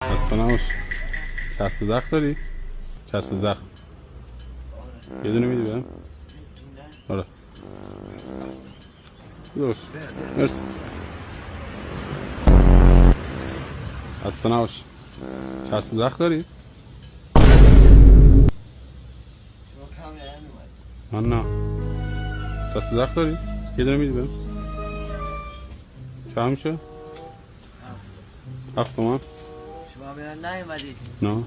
خسته نباش. چسب زخم داری؟ چسب زخم یه دونه میدی بهم؟ آره درست. مرسی. خسته نباش. چسب زخم داری؟ من نه. چسب زخم داری؟ یه دونه میدی بهم؟ چند میشه؟ 7 تومن؟ شما بیان نیومدید؟ نه. اومدید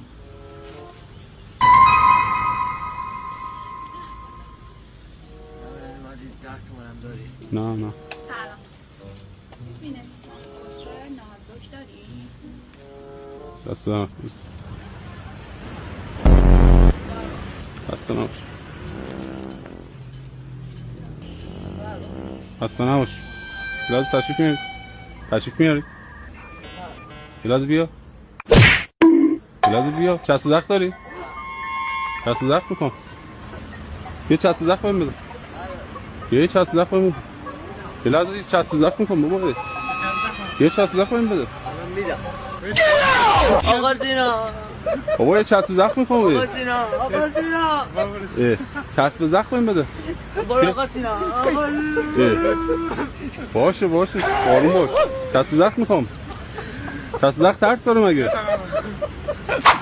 10 تومنم داری؟ نه نه. سلام. بینستان کجا نازک داری؟ دست دارم. خسته نباش. خسته نباش. گلاز تشریف میاری؟ تشریف میاری؟ گلاز بیا. گلاز بیا. چسب زخم داری؟ چسب زخم میکن. یه چسب زخم بهم بده. یه چسب زخم بهم بده. گلاز یه چسب زخم میکن بابا. یه چسب زخم بهم بده. الان میدم. آقا زینا. بابا یه چسب زخم میکن آقا بده. زینا. آقا زینا. چسب زخم بهم بده. برو آقا زینا. آقا باشه آروم باش. چسب زخم میخوام. چسب زخم ترس داره مگه؟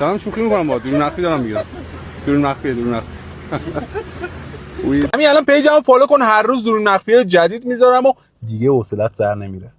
دارم شوخی میکنم با دورون مخفی دارم میگیرم. دورون مخفی. همین الان پیجمو فالو کن، هر روز دورون مخفی جدید میذارم و دیگه حوصلت سر نمیره.